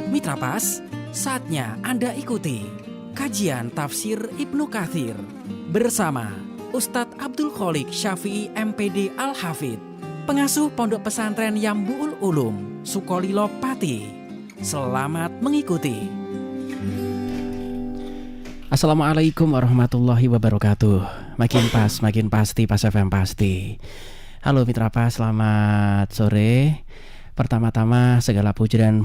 Mitra Pas, saatnya Anda ikuti kajian tafsir Ibnu Katsir bersama Ustadz Abdul Khalik Syafi'i MPD Al-Hafidh, pengasuh Pondok Pesantren Yambu'ul Ulum, Sukolilo Pati. Selamat mengikuti. Assalamualaikum warahmatullahi wabarakatuh. Makin pas, makin pasti, Pas FM pasti. Halo Mitra Pas, selamat sore. Pertama-tama segala pujian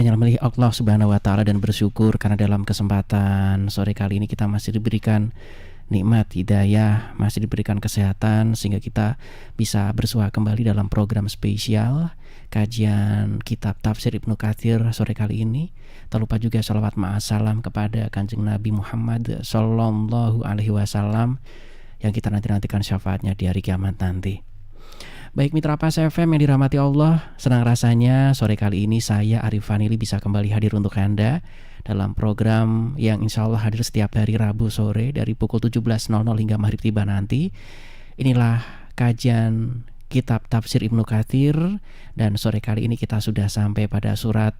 yang milik Allah Subhanahu wa taala, dan bersyukur karena dalam kesempatan sore kali ini kita masih diberikan nikmat hidayah, masih diberikan kesehatan sehingga kita bisa bersua kembali dalam program spesial kajian kitab tafsir Ibnu Katsir sore kali ini. Tak lupa juga salawat ma'asalam kepada Kanjeng Nabi Muhammad Sallallahu Alaihi Wasallam yang kita nantikan syafaatnya di hari kiamat nanti. Baik Mitra Pas FM yang dirahmati Allah, senang rasanya sore kali ini saya Arif Fanili bisa kembali hadir untuk Anda dalam program yang insya Allah hadir setiap hari Rabu sore dari pukul 17.00 hingga maghrib tiba nanti. Inilah kajian kitab tafsir Ibnu Katsir, dan sore kali ini kita sudah sampai pada surat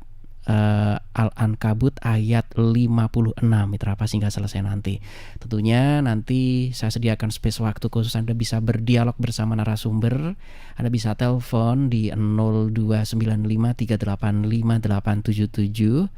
Al-Ankabut ayat 56 Mitra Pas hingga selesai nanti. Tentunya nanti saya sediakan space waktu khusus Anda bisa berdialog bersama narasumber. Anda bisa telepon di 0295385877.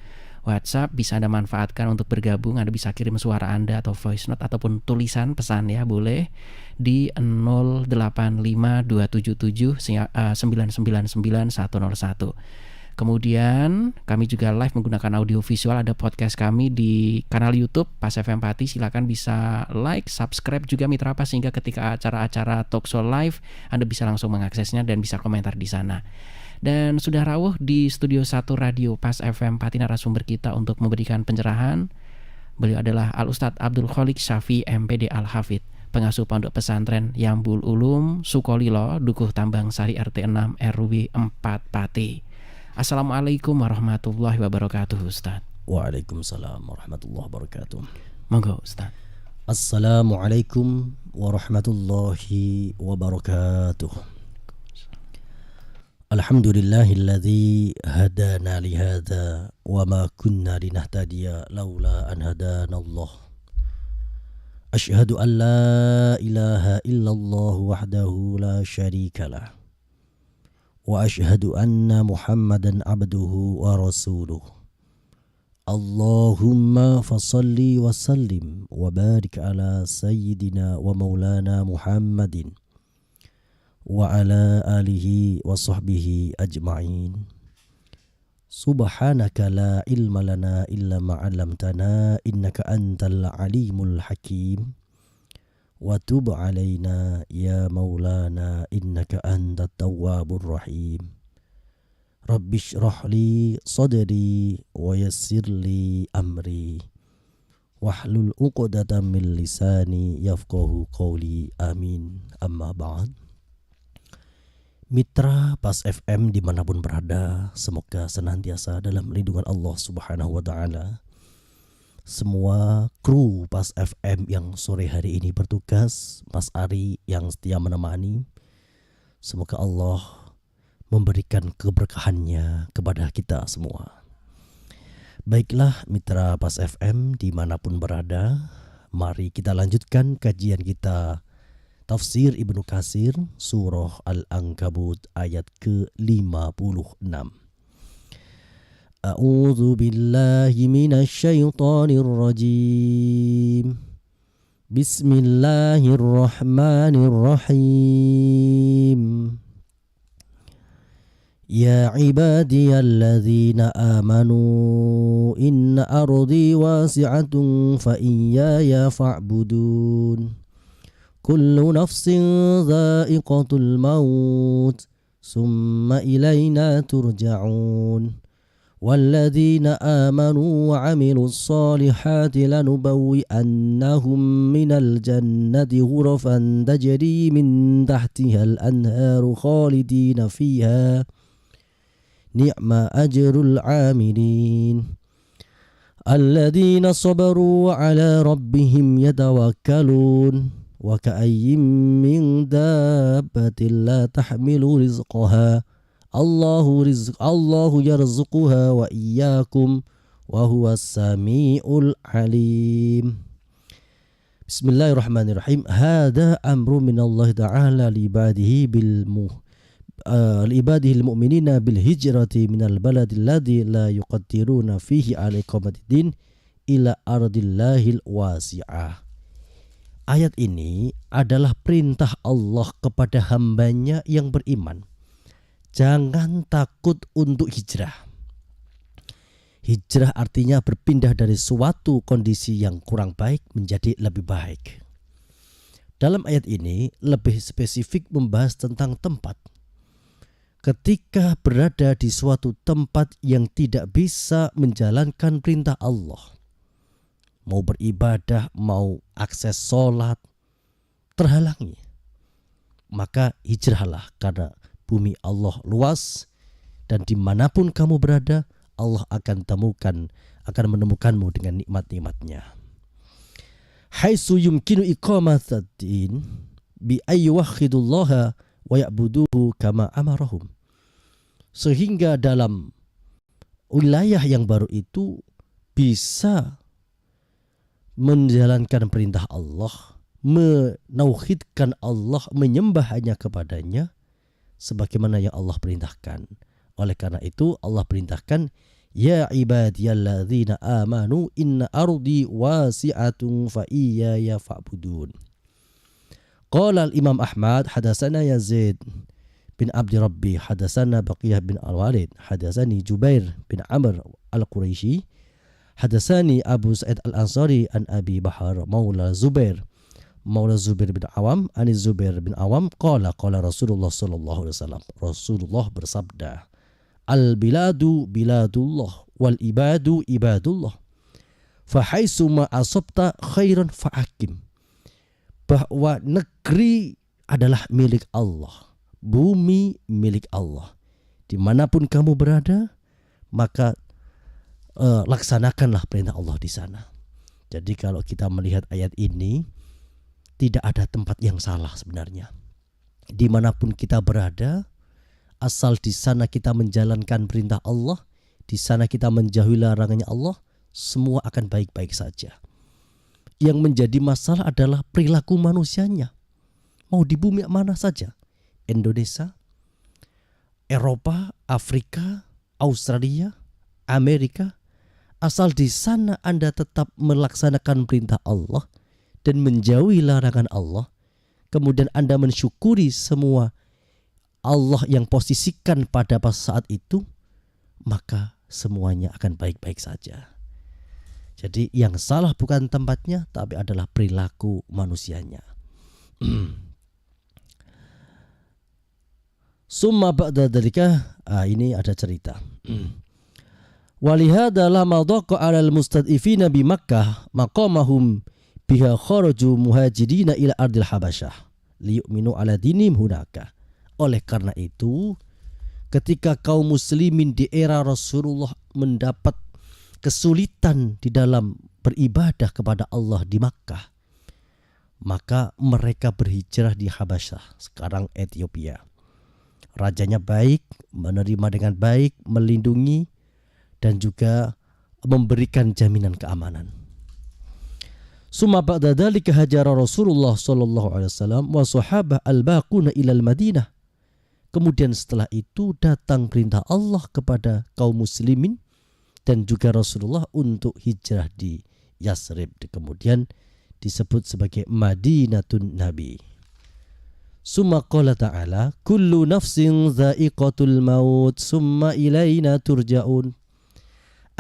WhatsApp bisa Anda manfaatkan untuk bergabung. Anda bisa kirim suara Anda atau voice note ataupun tulisan pesan ya, boleh di 085277999101. Kemudian kami juga live menggunakan audio visual, ada podcast kami di kanal YouTube Pas FM Pati. Silakan bisa like, subscribe juga Mitra Pas, sehingga ketika acara-acara talkshow live Anda bisa langsung mengaksesnya dan bisa komentar di sana. Dan sudah rawuh di studio 1 Radio Pas FM Pati narasumber kita untuk memberikan pencerahan. Beliau adalah Al-Ustadz Abdul Khalik Syafi'i MPD Al-Hafidh, pengasuh Pondok Pesantren Yambu'ul Ulum, Sukolilo, Dukuh Tambang Sari RT 6 RW 4 Pati. Assalamualaikum warahmatullahi wabarakatuh Ustaz. Waalaikumsalam warahmatullahi wabarakatuh. Monggo Ustaz. Assalamualaikum warahmatullahi wabarakatuh. Alhamdulillahilladzi hadana lihada wa ma kunna linahtadiya laula an hadanallah. Asyhadu an la ilaha illallah wahdahu la syarikalah. Wa ashhadu anna Muhammadan abduhu wa rasuluh. Allahumma fasalli wa sallim wa barik ala sayyidina wa maulana Muhammadin wa ala alihi wa sahbihi ajma'in. Subhanaka la ilma lana illa ma 'allamtana innaka antal alimul hakim. Wa tub alaina ya maulana innaka antat tawwabur rahim. Rabbi shrah li sadri wa yassir li amri wahlul 'uqdatam min lisani yafqahu qawli. Amin. Amma ba'd. Mitra Pas FM dimanapun berada, semoga senantiasa dalam lindungan Allah Subhanahu wa ta'ala. Semua kru Pas FM yang sore hari ini bertugas, Mas Ari yang setia menemani, semoga Allah memberikan keberkahannya kepada kita semua. Baiklah Mitra Pas FM dimanapun berada, mari kita lanjutkan kajian kita tafsir Ibnu Katsir surah Al-Ankabut ayat ke-56. A'udzu billahi minasy syaithanir rajim. Bismillahirrahmanirrahim. Ya ibadiyalladzina amanu inna ardi wasi'atun fa iyaya fa'budun. Kullu nafsin dha'iqatul maut summa ilayna turja'un. والذين آمنوا وعملوا الصالحات لنبوئنهم من الجنة غرفا تجري من تحتها الأنهار خالدين فيها نعم أجر العاملين الذين صبروا وعلى ربهم يتوكلون وكأي من دابة لا تحمل رزقها Allahu yarzuquha wa iyyakum wa huwas samiul alim. Bismillahirrahmanirrahim. Hada amru minallahi ta'ala liibadihi liibadihil mu'minina bil hijrati minal baladil ladzi la yuqaddiruna fihi ala iqamatiddin ila ardillahil wasi'ah. Ayat ini adalah perintah Allah kepada hambanya yang beriman. Jangan takut untuk hijrah. Hijrah artinya berpindah dari suatu kondisi yang kurang baik menjadi lebih baik. Dalam ayat ini lebih spesifik membahas tentang tempat. Ketika berada di suatu tempat yang tidak bisa menjalankan perintah Allah, mau beribadah, mau akses sholat, terhalangi, maka hijrahlah, karena bumi Allah luas dan dimanapun kamu berada, Allah akan menemukanmu dengan nikmat-nikmatnya. Haitsu yumkinu iqamatuddin bi ayyuwahhidullaha wa ya'buduhu kama amarahum. Sehingga dalam wilayah yang baru itu bisa menjalankan perintah Allah, menauhidkan Allah, menyembah hanya kepadanya sebagaimana yang Allah perintahkan. Oleh karena itu Allah perintahkan, ya ibadiyalladzina amanu inna ardi wasi'atun fa iyaya fa'budun. Qala al-Imam Ahmad hadatsana Yazid bin Abdi Rabbi hadatsana Baqiyah bin Al-Walid hadatsani Jubair bin Amr Al-Quraisy hadatsani Abu Sa'id Al-Ansari an Abi Bahar maula Zubair bin Awam ani Zubair bin Awam qala Rasulullah sallallahu alaihi wasallam. Rasulullah bersabda, al-biladu biladullah wal ibadu ibadullah fa haitsu ma asabta khairan fa'akim. Bahwa negeri adalah milik Allah, bumi milik Allah. Dimanapun kamu berada, maka laksanakanlah perintah Allah di sana. Jadi kalau kita melihat ayat ini, tidak ada tempat yang salah sebenarnya. Dimanapun kita berada, asal di sana kita menjalankan perintah Allah, di sana kita menjauhi larangannya Allah, semua akan baik-baik saja. Yang menjadi masalah adalah perilaku manusianya. Mau di bumi mana saja, Indonesia, Eropa, Afrika, Australia, Amerika, asal di sana Anda tetap melaksanakan perintah Allah dan menjauhi larangan Allah, kemudian Anda mensyukuri semua Allah yang posisikan pada saat itu, maka semuanya akan baik-baik saja. Jadi yang salah bukan tempatnya, tapi adalah perilaku manusianya. Summa ba'da dzalika, ini ada cerita. Walihada lama dhaqa 'alal mustad'ifina bi Makkah maqamahum biha kharaju muhajirina ila ardil Habasyah liyu'minu 'ala dinim hunaka. Oleh karena itu, ketika kaum muslimin di era Rasulullah mendapat kesulitan di dalam beribadah kepada Allah di Makkah, maka mereka berhijrah di Habasyah, sekarang Ethiopia. Rajanya baik, menerima dengan baik, melindungi, dan juga memberikan jaminan keamanan. Summa ba'da dzalika hajara Rasulullah sallallahu alaihi wasallam wa sahabah al-baquna ila al-Madinah. Kemudian setelah itu datang perintah Allah kepada kaum muslimin dan juga Rasulullah untuk hijrah di Yasrib, kemudian disebut sebagai Madinatun Nabi. Summa qala ta'ala kullu nafsin dha'iqatul maut summa ilaina turja'un.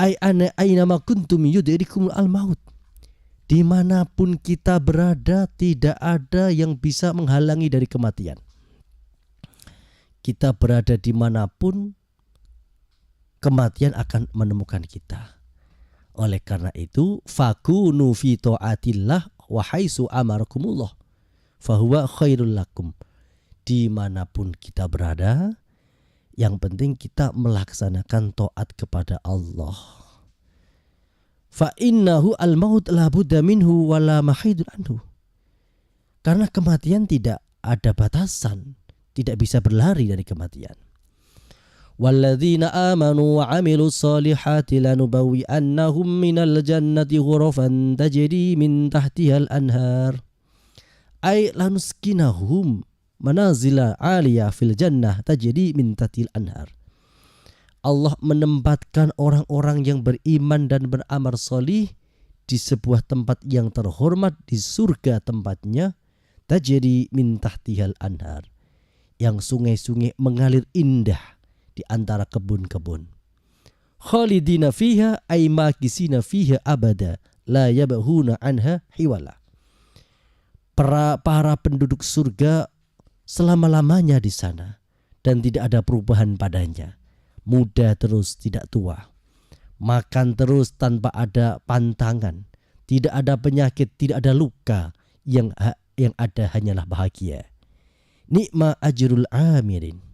Aina ma kuntum yudrikumul al-maut. Dimanapun kita berada, tidak ada yang bisa menghalangi dari kematian. Kita berada dimanapun, kematian akan menemukan kita. Oleh karena itu, fakunu fi ta'atillah wa haitsu amarakumullah fahuwa khairul lakum. Dimanapun kita berada, yang penting kita melaksanakan taat kepada Allah. Fa innahu al-maut la budda minhu wa la mahidun anhu. Karena kematian tidak ada batasan, tidak bisa berlari dari kematian. Walladzina amanu wa 'amilus solihati lanubawwi'annahum minal jannati ghurafan tajri min tahtihal anhar. Ay lanuskinahum manazila 'aliyah fil jannah tajri min tahtihal anhar. Allah menempatkan orang-orang yang beriman dan beramal solih di sebuah tempat yang terhormat di surga tempatnya, tajri min tahtihal anhar, yang sungai-sungai mengalir indah di antara kebun-kebun. Khalidina fiha ay makisina fiha abada la yabghuna anha hiwala. Para penduduk surga selama-lamanya di sana dan tidak ada perubahan padanya. Muda terus tidak tua, makan terus tanpa ada pantangan, tidak ada penyakit, tidak ada luka, yang ada hanyalah bahagia. Ni'ma ajrul amirin,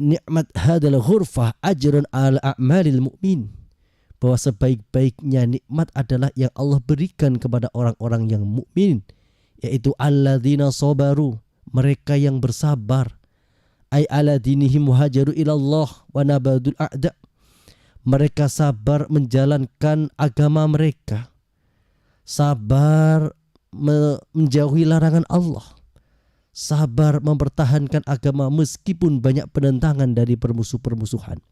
nikmat hadal ghurfah ajrun ala a'malil mu'min, bahwa sebaik-baiknya nikmat adalah yang Allah berikan kepada orang-orang yang mukmin, yaitu alladzina sabaru, mereka yang bersabar. Ay ala dinihim hajaru ilallah wa nabadul a'da, mereka sabar menjalankan agama mereka, sabar menjauhi larangan Allah, sabar mempertahankan agama meskipun banyak penentangan dari permusuh-permusuhan,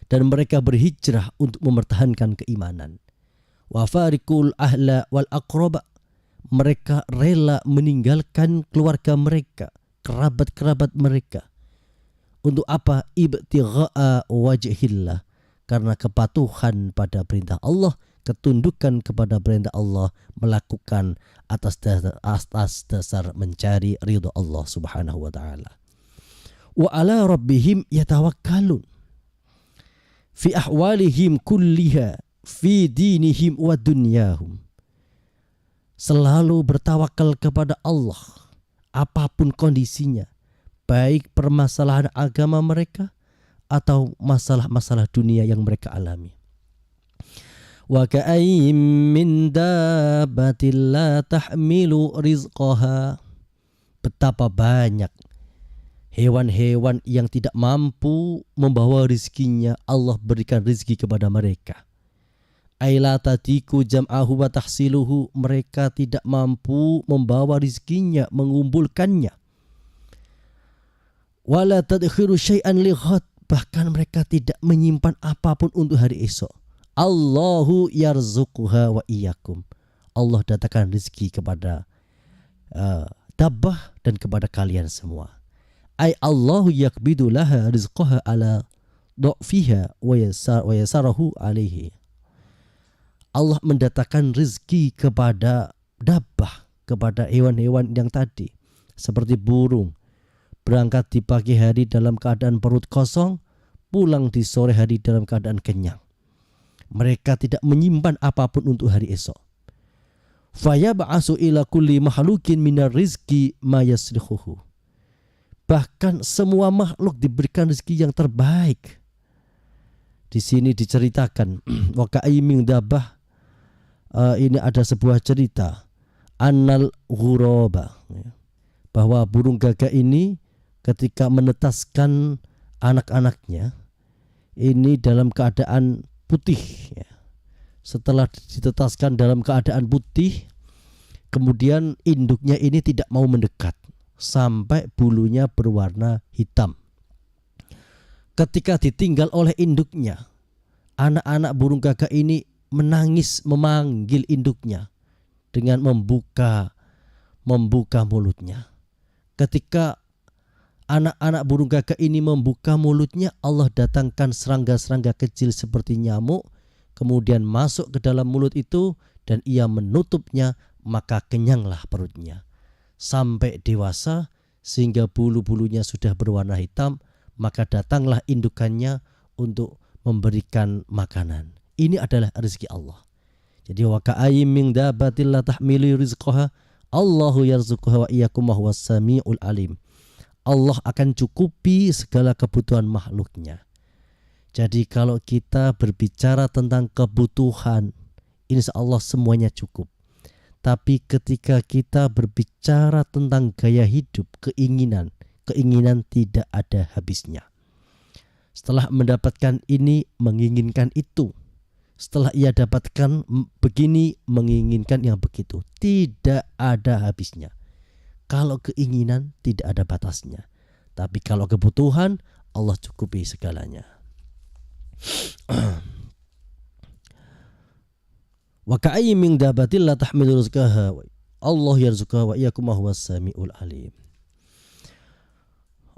dan mereka berhijrah untuk mempertahankan keimanan. Wa farikul ahla wal aqraba, mereka rela meninggalkan keluarga mereka, kerabat-kerabat mereka. Untuk apa? Ibtigha'a wajhillah, karena kepatuhan pada perintah Allah, ketundukan kepada perintah Allah, melakukan atas dasar mencari ridha Allah subhanahu wa ta'ala. Wa ala rabbihim yatawakkalun fi ahwalihim kulliha fi dinihim wa dunyahum, selalu bertawakal kepada Allah apapun kondisinya, baik permasalahan agama mereka atau masalah-masalah dunia yang mereka alami. Wa ka'ayyim min dabbatin la tahmilu rizqaha, betapa banyak hewan-hewan yang tidak mampu membawa rizkinya, Allah berikan rizki kepada mereka. Aila tadiku jam'ahu wa tahsiluhu, mereka tidak mampu membawa rizkinya, mengumpulkannya. Wala tadkhiru syai'an li ghad, bahkan mereka tidak menyimpan apapun untuk hari esok. Allahu yarzuquha wa iyyakum, Allah datangkan rizki kepada dabbah dan kepada kalian semua. Ay Allahu yakbidu laha rizqaha ala dha'fiha wa yasarahu alaihi, Allah mendatangkan rezeki kepada dabbah, kepada hewan-hewan yang tadi, seperti burung, berangkat di pagi hari dalam keadaan perut kosong, pulang di sore hari dalam keadaan kenyang. Mereka tidak menyimpan apapun untuk hari esok. Fayab'asu ila kulli makhlukin minar rizki ma yasrihuhu, bahkan semua makhluk diberikan rezeki yang terbaik. Di sini diceritakan wa ka'aymin dabbah, ini ada sebuah cerita annal ghuraba, bahwa burung gagak ini ketika menetaskan anak-anaknya ini dalam keadaan putih, setelah ditetaskan dalam keadaan putih, kemudian induknya ini tidak mau mendekat sampai bulunya berwarna hitam. Ketika ditinggal oleh induknya, anak-anak burung gagak ini menangis memanggil induknya dengan membuka mulutnya. Ketika anak-anak burung gagak ini membuka mulutnya, Allah datangkan serangga-serangga kecil seperti nyamuk, kemudian masuk ke dalam mulut itu dan ia menutupnya, maka kenyanglah perutnya sampai dewasa sehingga bulu-bulunya sudah berwarna hitam, maka datanglah indukannya untuk memberikan makanan. Ini adalah rezeki Allah. Jadi wa ka'ayyim min dabbatin la tahmilu rizqaha Allahu yarzuquha wa iyyakum wa huwas samiul alim. Allah akan cukupi segala kebutuhan makhluknya. Jadi kalau kita berbicara tentang kebutuhan, insya Allah semuanya cukup. Tapi ketika kita berbicara tentang gaya hidup, keinginan tidak ada habisnya. Setelah mendapatkan ini menginginkan itu. Setelah ia dapatkan begini menginginkan yang begitu. Tidak ada habisnya. Kalau keinginan tidak ada batasnya. Tapi kalau kebutuhan Allah cukupi segalanya. Wa ka'ayyin min dabatin la tahmilu rizqaha Allah yarzuqha wa iyyakum huwas samiul alim.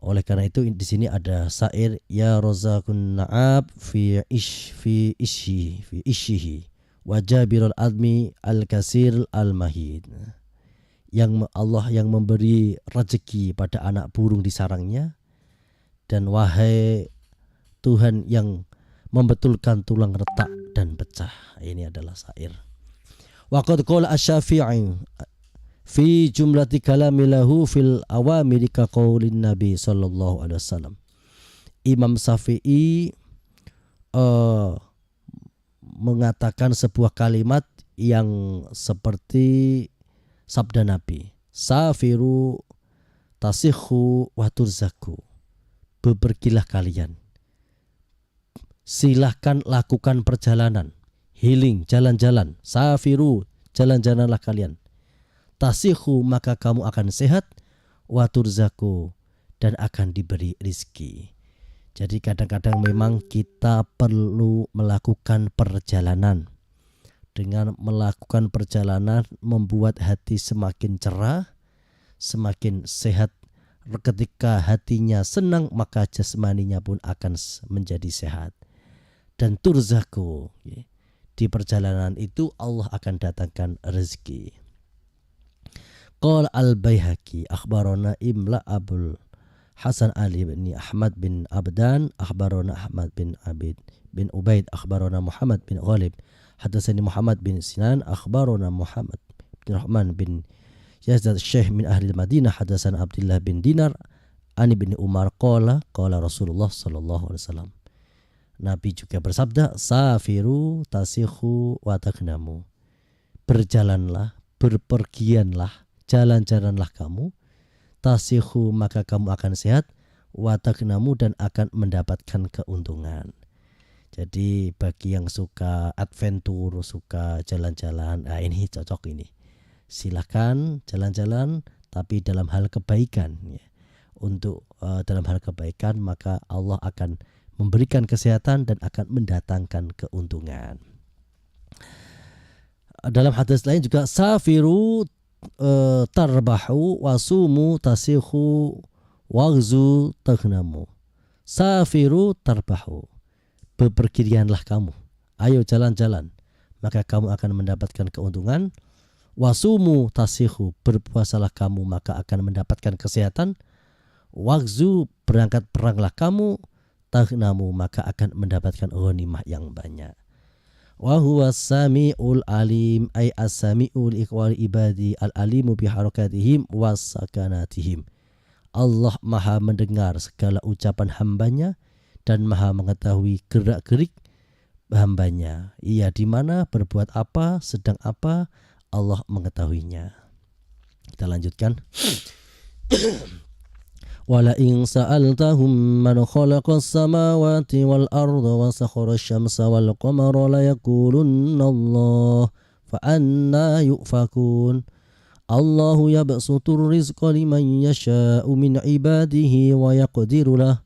Oleh karena itu di sini ada syair ya razaqun na'ab fi ishihi wa jabirul admi al-kasir al-mahid. Yang Allah yang memberi rezeki pada anak burung di sarangnya, dan wahai Tuhan yang membetulkan tulang retak dan pecah. Ini adalah syair. Wa qad qala asy-Syafi'i fi jumlati kalamilahu fil awamiri ka qaulin Nabi sallallahu alaihi wasallam. Imam Syafi'i mengatakan sebuah kalimat yang seperti sabda Nabi, safiru tasihhu wa turzaku. Bepergilah kalian, silahkan lakukan perjalanan, healing, jalan-jalan, safiru, jalan-jalanlah kalian. Tasihu, maka kamu akan sehat, wa turzaku, dan akan diberi rizki. Jadi kadang-kadang memang kita perlu melakukan perjalanan. Dengan melakukan perjalanan membuat hati semakin cerah, semakin sehat. Ketika hatinya senang maka jasmaninya pun akan menjadi sehat. Dan turzaku, di perjalanan itu Allah akan datangkan rezeki. Qala al-Baihaqi akhbarana Imla Abul Hasan Ali bin Ahmad bin Abdan akhbarana Ahmad bin Abid bin Ubaid akhbarana Muhammad bin Ghalib hadatsani Muhammad bin Sinan akhbarana Muhammad bin Rahman bin Yazid Syekh min ahli Madinah hadatsana Abdullah bin Dinar ani bin Umar qala Rasulullah sallallahu alaihi wasallam. Nabi juga bersabda, safiru tasihu wa tagnamu. Berjalanlah, berpergianlah, jalan-jalanlah kamu, tasihu maka kamu akan sehat, wa tagnamu dan akan mendapatkan keuntungan. Jadi bagi yang suka adventure, suka jalan-jalan, nah ini cocok ini. Silakan jalan-jalan tapi dalam hal kebaikan ya. Untuk dalam hal kebaikan maka Allah akan memberikan kesehatan dan akan mendatangkan keuntungan. Dalam hadis lain juga safiru tarbahu wasumu tasihu waghzu taghnamu. Safiru tarbahu. Bepergianlah kamu. Ayo jalan-jalan. Maka kamu akan mendapatkan keuntungan. Wasumu tasihu. Berpuasalah kamu maka akan mendapatkan kesehatan. Waghzu berangkat peranglah kamu. Taghnamu maka akan mendapatkan ghanimah yang banyak. Wa huwas samiul alim ay as-sami'u li iqwali ibadi al-alimu bi harakatihim was sakanatihim. Allah Maha mendengar segala ucapan hambanya dan Maha mengetahui gerak-gerik hambanya. Ia di mana, berbuat apa, sedang apa, Allah mengetahuinya. Kita lanjutkan. Wala in sa'altahum man khalaqas samawati wal arda wa sakhara asy-syamsa wal qamara la yaqulunna Allah fa anna yufakun. Allahu yabsutur rizqa liman yasha'u min ibadihi wa yaqdiru lah.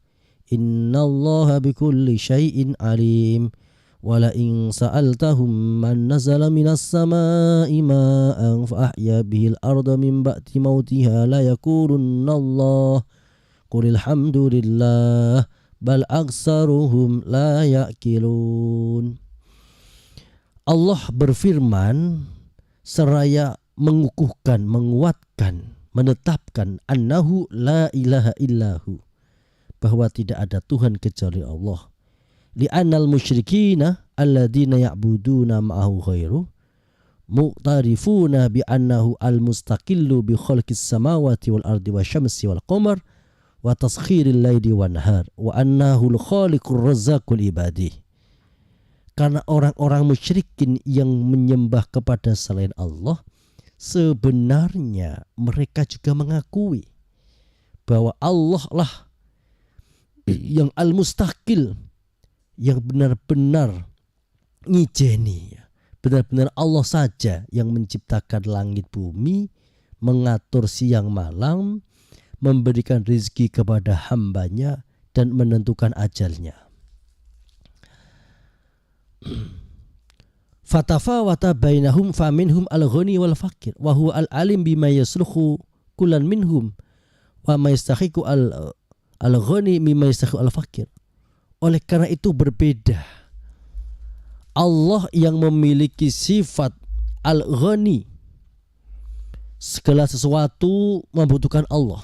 Innallaha bikulli syai'in alim. Wala in sa'altahum man nazala minas samaa'i ma'an fa ahya bihil arda min ba'di mautiha la yaqulunna Allah. Qulil hamdulillah bal aksaruhum la ya'qilun. Allah berfirman seraya mengukuhkan, menguatkan, menetapkan annahu la ilaha illahu, bahwa tidak ada Tuhan kecuali Allah. Li'annal musyrikina alladzina ya'buduna ma'ahu ghairu muqtarifuna bi'annahu al-mustaqillu bi khalqis samawati wal ardi wasyamsi wal qamar wa taskhiril laili wan nahar wa annahu al-khaliqur razzaqul ibadi. Karena orang-orang musyrikin yang menyembah kepada selain Allah, sebenarnya mereka juga mengakui bahwa Allah lah yang al-mustaqil, yang benar-benar ngijeni, benar-benar Allah saja yang menciptakan langit bumi, mengatur siang malam, memberikan rizki kepada hambanya dan menentukan ajalnya. Fatafawata bainahum faminhum al-ghani wal fakir wa huwa al-alim bima yasluhu kullan minhum wa ma yastahiqu al-ghani mimma yastahiqu al-fakir. Oleh karena itu berbeda. Allah yang memiliki sifat al-ghani, segala sesuatu membutuhkan Allah.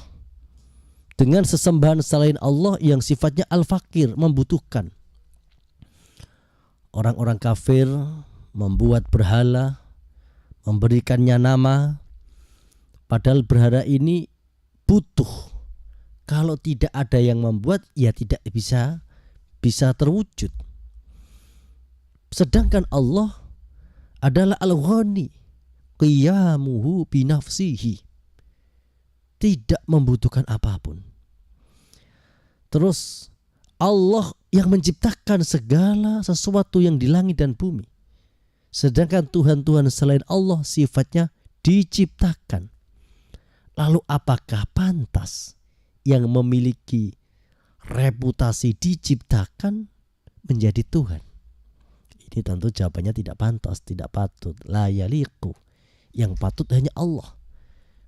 Dengan sesembahan selain Allah yang sifatnya al-fakir, membutuhkan. Orang-orang kafir membuat berhala, memberikannya nama, padahal berhala ini butuh. Kalau tidak ada yang membuat, ya tidak bisa terwujud. Sedangkan Allah adalah al-ghani, qiyamuhu binafsihi, tidak membutuhkan apapun. Terus Allah yang menciptakan segala sesuatu yang di langit dan bumi. Sedangkan Tuhan-Tuhan selain Allah sifatnya diciptakan. Lalu apakah pantas yang memiliki reputasi diciptakan menjadi Tuhan? Ini tentu jawabannya tidak pantas, tidak patut. La yaliqu. Yang patut hanya Allah.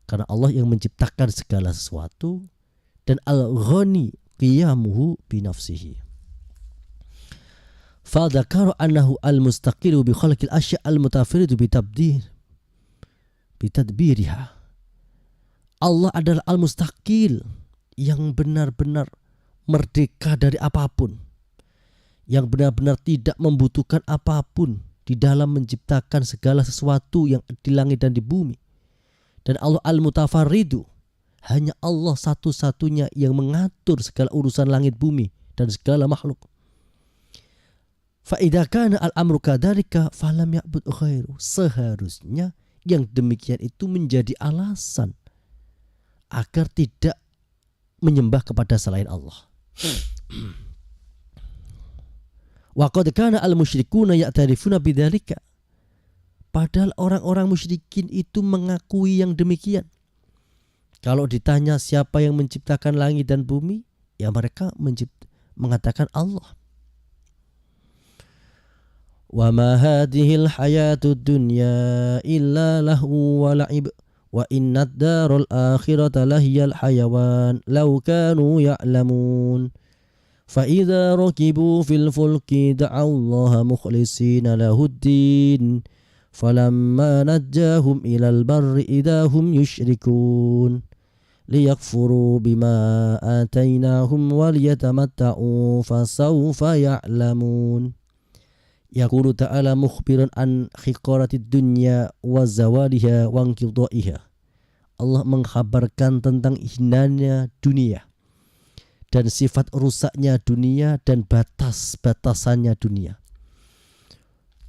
Karena Allah yang menciptakan segala sesuatu, dan al-ghani qiyamuhu binafsihi. Fadzakara annahu al-mustaqilu bi khalqil asya' al-mutafaridu bitadbiriha. Allah adalah al-mustaqil, yang benar-benar merdeka dari apapun, yang benar-benar tidak membutuhkan apapun di dalam menciptakan segala sesuatu yang di langit dan di bumi. Dan Allah al-mutafaridu, hanya Allah satu-satunya yang mengatur segala urusan langit bumi dan segala makhluk. Fa idza kana al-amru kadzalika falam ya'bud ghairu. Seharusnya yang demikian itu menjadi alasan agar tidak menyembah kepada selain Allah. Wa qad kana al-musyrikuna ya'tarifuna bidzalika. Padahal orang-orang musyrikin itu mengakui yang demikian. Kalau ditanya siapa yang menciptakan langit dan bumi, ya mereka mengatakan Allah. Wa ma hadhil hayatud dunya illa lahu wa la'ib wa innad darul akhirata lahiyal hayawan law kanu ya'lamun. Fa idza rakibu fil fulki da'aw Allah mukhlishina lahuddin falamma najjahum ilal barri idahum yushrikun liyakfuru bima atainahum waliyatamatta'u fasawfa ya'lamun. Yaqulu ta'ala mukhbiran an khiqaratid dunya wa zawaliha wa inqidaiha. Allah mengkhabarkan tentang hinanya dunia dan sifat rusaknya dunia dan batas-batasannya dunia.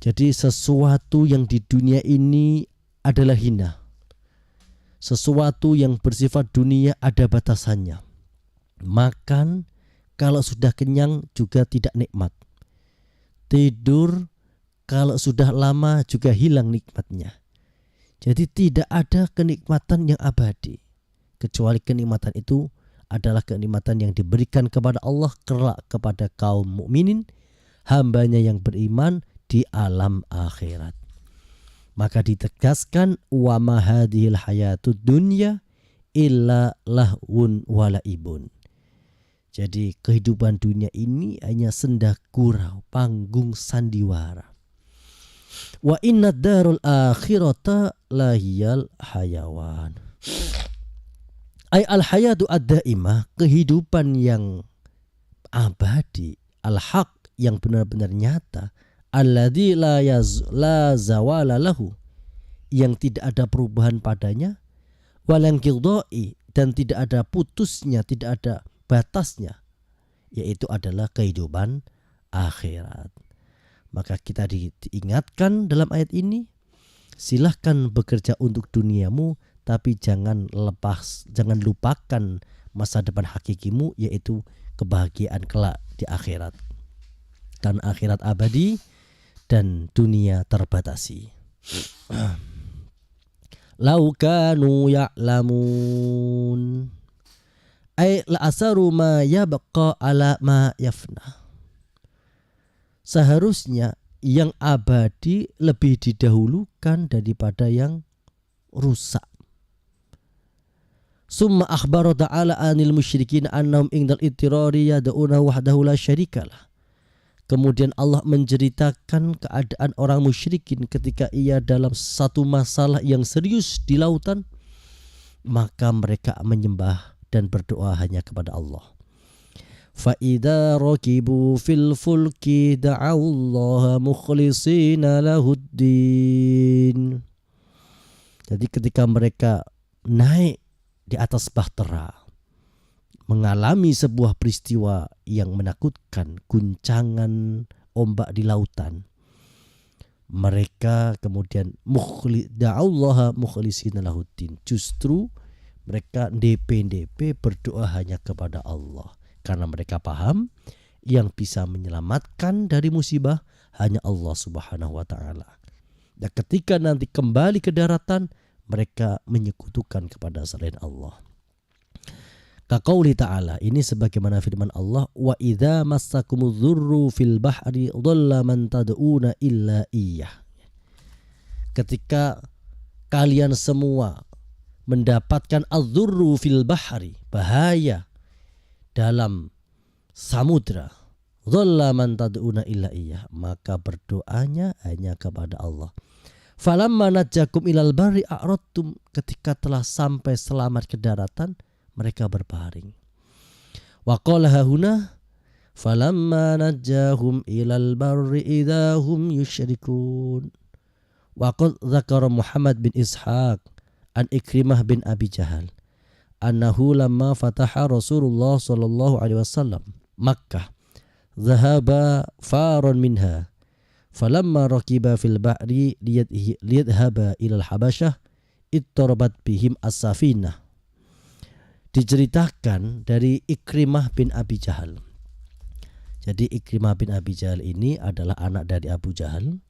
Jadi sesuatu yang di dunia ini adalah hina. Sesuatu yang bersifat dunia ada batasannya. Makan kalau sudah kenyang juga tidak nikmat. Tidur kalau sudah lama juga hilang nikmatnya. Jadi tidak ada kenikmatan yang abadi, kecuali kenikmatan itu adalah kenikmatan yang diberikan kepada Allah kelak kepada kaum mukminin, hambanya yang beriman di alam akhirat. Maka ditegaskan wa ma hadhil hayatud dunya illa lahun wa laibun. Jadi kehidupan dunia ini hanya senda gurau, panggung sandiwara. Wa inna darul akhirata lahiyal hayawan. Ay al hayatu ad-daimah, kehidupan yang abadi, al-haq yang benar-benar nyata, alladzi la zawala lahu, yang tidak ada perubahan padanya, walan qidai, dan tidak ada putusnya, tidak ada batasnya, yaitu adalah kehidupan akhirat. Maka kita diingatkan dalam ayat ini, silahkan bekerja untuk duniamu, tapi jangan lupakan masa depan hakikimu, yaitu kebahagiaan kelak di akhirat. Karena akhirat abadi dan dunia terbatasi. Lau kanu ya'lamun ay la'asaru ma yabqa ala ma yafna. Seharusnya yang abadi lebih didahulukan daripada yang rusak. Summa akhbara ta'ala anil musyrikin annahum indal ittirari yad'una wahdahu la syarikalah. Kemudian Allah menceritakan keadaan orang musyrikin ketika ia dalam satu masalah yang serius di lautan, maka mereka menyembah dan berdoa hanya kepada Allah. Fa idza rakibu fil fulki da'allaha mukhlishina lahuddin. Jadi ketika mereka naik di atas bahtera, mengalami sebuah peristiwa yang menakutkan, guncangan ombak di lautan, mereka kemudian da'allaha mukhlishina lahuddin, justru mereka DP berdoa hanya kepada Allah, karena mereka paham yang bisa menyelamatkan dari musibah hanya Allah Subhanahu wa taala. Dan ketika nanti kembali ke daratan, mereka menyekutukan kepada selain Allah. Kaqauli ta'ala, ini sebagaimana firman Allah, wa idza massakumudz dzurru fil bahri dhalla man tad'una illa iyyah. Ketika kalian semua mendapatkan adzurru fil bahri, bahaya dalam samudra, dhalla man tad'una illa iyyah, maka berdoanya hanya kepada Allah. Falamma najjakum ilal barri a'radtum, ketika telah sampai selamat ke daratan, mereka berpaling. Wa qala hahuna falamma najjahum ilal barri idahum yusyrikun. Wa qad dzakara Muhammad bin Ishaq an Ikrimah bin Abi Jahal annahu lamma fataha Rasulullah sallallahu alaihi wasallam Makkah dhahaba faran minha falamma rakiba fil bahri liyadhhaba ilal habasyah ittarabat bihim as-safinah. Diceritakan dari Ikrimah bin Abi Jahal. Jadi Ikrimah bin Abi Jahal ini adalah anak dari Abu Jahal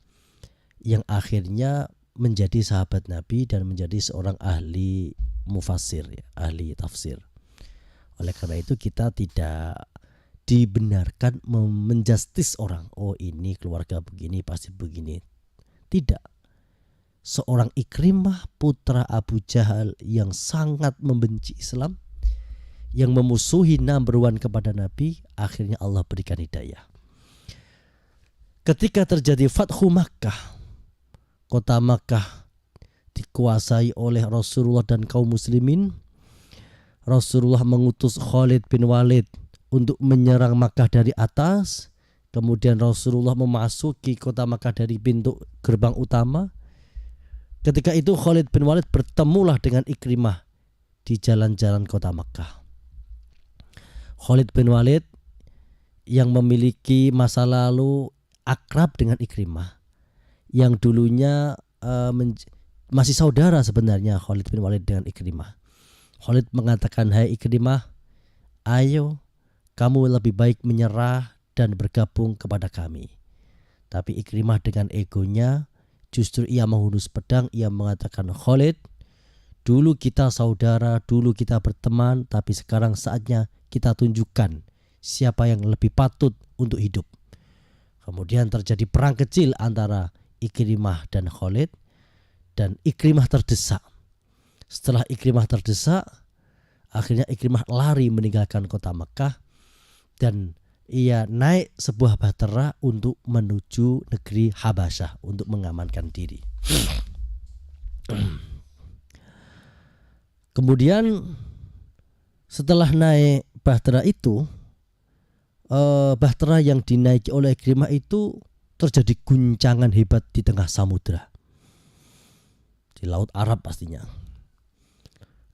yang akhirnya menjadi sahabat Nabi dan menjadi seorang ahli mufassir, ahli tafsir. Oleh karena itu kita tidak dibenarkan menjustis orang. Oh, ini keluarga begini pasti begini. Tidak. Seorang Ikrimah putra Abu Jahal yang sangat membenci Islam, yang memusuhi number one kepada Nabi, akhirnya Allah berikan hidayah. Ketika terjadi Fathu Makkah, kota Makkah dikuasai oleh Rasulullah dan kaum muslimin, Rasulullah mengutus Khalid bin Walid untuk menyerang Makkah dari atas. Kemudian Rasulullah memasuki kota Makkah dari pintu gerbang utama. Ketika itu Khalid bin Walid bertemulah dengan Ikrimah di jalan-jalan kota Makkah. Khalid bin Walid yang memiliki masa lalu akrab dengan Ikrimah, yang dulunya masih saudara sebenarnya Khalid bin Walid dengan Ikrimah. Khalid mengatakan, hai Ikrimah, ayo kamu lebih baik menyerah dan bergabung kepada kami. Tapi Ikrimah dengan egonya justru ia menghunus pedang. Ia mengatakan, Khalid, dulu kita saudara, dulu kita berteman, tapi sekarang saatnya kita tunjukkan siapa yang lebih patut untuk hidup. Kemudian terjadi perang kecil antara Ikrimah dan Khalid, dan Ikrimah terdesak. Setelah Ikrimah terdesak, akhirnya Ikrimah lari meninggalkan kota Mekah dan ia naik sebuah bahtera untuk menuju negeri Habasyah untuk mengamankan diri. Kemudian setelah naik bahtera itu, bahtera yang dinaiki oleh Ikrimah itu terjadi guncangan hebat di tengah samudra, di laut Arab pastinya.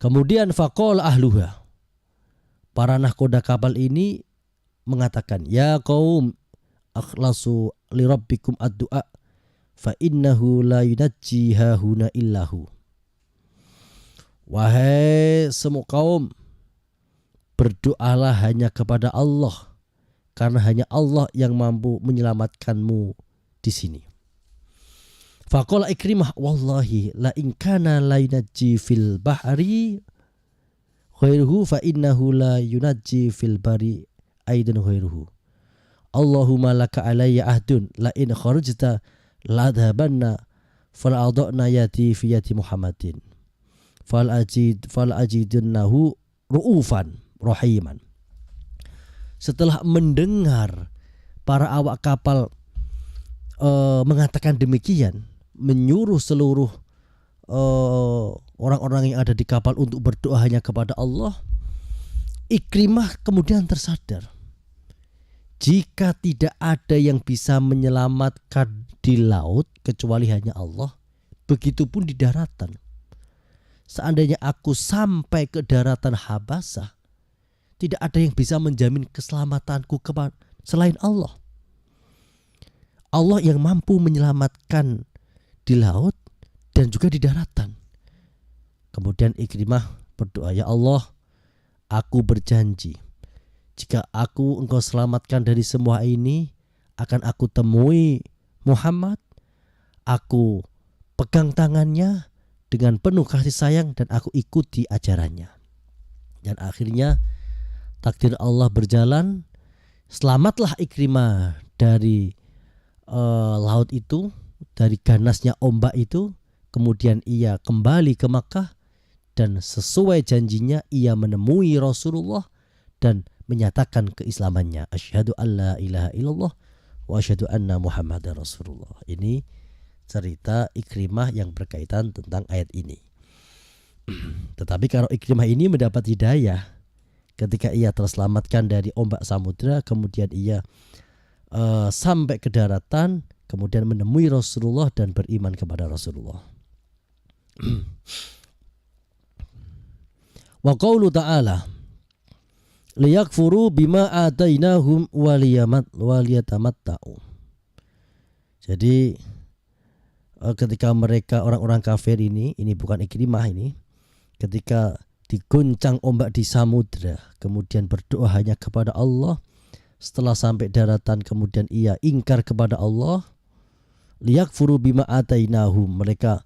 Kemudian faqala ahluha, para nahkoda kapal ini mengatakan, ya qaum akhlasu li rabbikum ad-du'a fa innahu la yunajji hahuna illahu. Wahai semua kaum, berdoalah hanya kepada Allah, karena hanya Allah yang mampu menyelamatkanmu di sini. Faqala Ikrimah, wallahi la in kana la yunajji fil bahri ghairuhu fa innahu la yunajji fil bari aidan ghairuhu. Allahumma laka alayya ahdun la in kharajta la dhabanna fal adana yati fi yati Muhammadin fal ajidunnahu ru'ufan rahiman. Setelah mendengar para awak kapal mengatakan demikian, menyuruh seluruh orang-orang yang ada di kapal untuk berdoa hanya kepada Allah, Ikrimah kemudian tersadar, jika tidak ada yang bisa menyelamatkan di laut kecuali hanya Allah, begitupun di daratan. Seandainya aku sampai ke daratan Habasah, tidak ada yang bisa menjamin keselamatanku selain Allah. Allah yang mampu menyelamatkan di laut dan juga di daratan. Kemudian Ikrimah berdoa, ya Allah, aku berjanji, jika engkau selamatkan dari semua ini, akan aku temui Muhammad, aku pegang tangannya dengan penuh kasih sayang dan aku ikuti ajarannya. Dan akhirnya takdir Allah berjalan, selamatlah Ikrimah dari laut itu, dari ganasnya ombak itu. Kemudian ia kembali ke Makkah dan sesuai janjinya ia menemui Rasulullah dan menyatakan keislamannya. Asyhadu an la ilaha illallah wa asyhadu anna Muhammadar Rasulullah. Ini cerita Ikrimah yang berkaitan tentang ayat ini. Tetapi kalau Ikrimah ini mendapat hidayah ketika ia terselamatkan dari ombak samudra, kemudian ia sampai ke daratan, kemudian menemui Rasulullah dan beriman kepada Rasulullah. Wa qaulu ta'ala liyakfuru bima atainahum waliyatamatta'u. Jadi ketika mereka orang-orang kafir ini bukan Ikrimah ini, ketika diguncang ombak di samudra, kemudian berdoa hanya kepada Allah. Setelah sampai daratan kemudian ia ingkar kepada Allah. Liyakfuru bima atainahum, mereka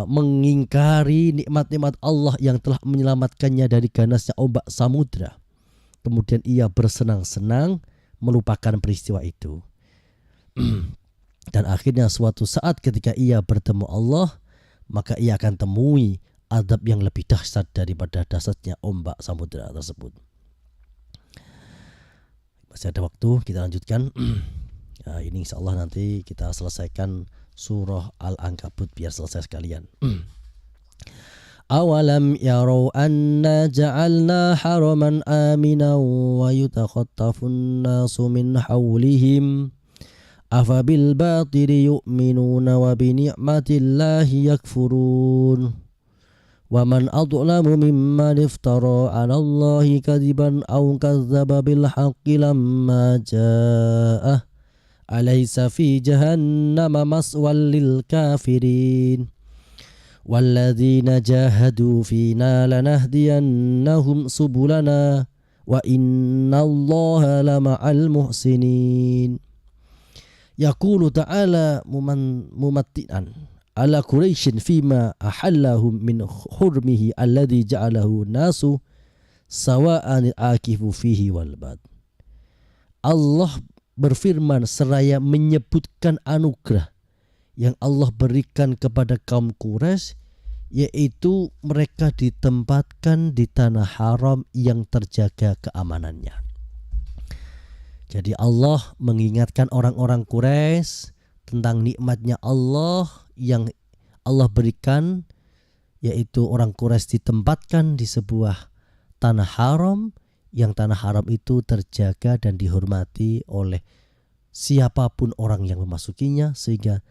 mengingkari nikmat-nikmat Allah yang telah menyelamatkannya dari ganasnya ombak samudra. Kemudian ia bersenang-senang melupakan peristiwa itu. Dan akhirnya suatu saat ketika ia bertemu Allah, maka ia akan temui azab yang lebih dahsyat daripada dahsyatnya ombak samudra tersebut. Masih ada waktu, kita lanjutkan. Ya, ini insya Allah nanti kita selesaikan surah Al-Ankabut biar selesai sekalian. Awalam yarau anna ja'alna haraman aminan wa yutakhattafun nasu min hawlihim afabil batili yu'minuna wa bi ni'matillahi yakfurun. وَمَنْ أَظْلَمُ مِمَّنِ افْتَرَى عَلَى اللَّهِ كَذِبًا أَوْ كَذَّبَ بِالْحَقِّ لَمَّا جَاءَهُ أَلَيْسَ فِي جَهَنَّمَ مَثْوًى لِلْكَافِرِينَ وَالَّذِينَ جَاهَدُوا فِينَا لَنَهْدِيَنَّهُمْ سُبُلَنَا وَإِنَّ اللَّهَ لَمَعَ الْمُحْسِنِينَ. يَقُولُ تَعَالَى مُمَتِّئًا ala Quraisyin fima ahallahum min hurmihi alladhi ja'alahu nasu sawa'an akifu fihi wal bad. Allah berfirman seraya menyebutkan anugerah yang Allah berikan kepada kaum Quraisy, yaitu mereka ditempatkan di tanah haram yang terjaga keamanannya. Jadi Allah mengingatkan orang-orang Quraisy tentang nikmatnya Allah yang Allah berikan, yaitu orang Quraisy ditempatkan di sebuah tanah haram, yang tanah haram itu terjaga dan dihormati oleh siapapun orang yang memasukinya, sehingga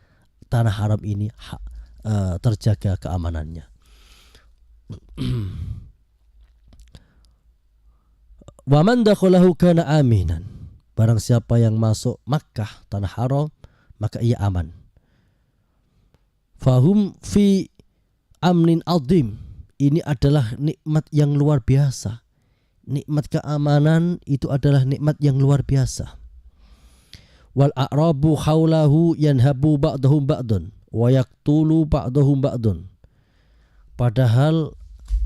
tanah haram ini terjaga keamanannya. Wa man dakhalahu kana aminan. Barang siapa yang masuk Makkah, tanah haram, maka ia aman. Fahum fi amnin azim. Ini adalah nikmat yang luar biasa nikmat keamanan itu adalah nikmat yang luar biasa. Wal a'rabu haulahu yanhabu ba'dahum ba'dun wa yaqtulu ba'dahum ba'dun. Padahal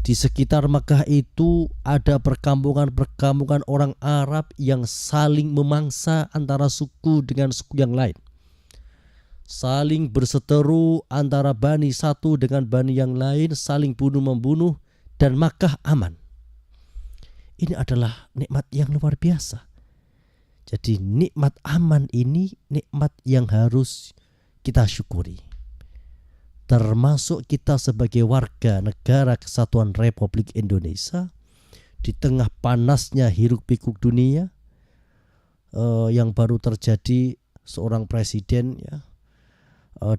di sekitar Makkah itu ada perkampungan-perkampungan orang Arab yang saling memangsa antara suku dengan suku yang lain. Saling berseteru antara bani satu dengan bani yang lain, saling bunuh-membunuh, dan Makkah aman. Ini adalah nikmat yang luar biasa. Jadi nikmat aman ini nikmat yang harus kita syukuri. Termasuk kita sebagai warga negara Kesatuan Republik Indonesia di tengah panasnya hiruk pikuk dunia, yang baru terjadi seorang presiden ya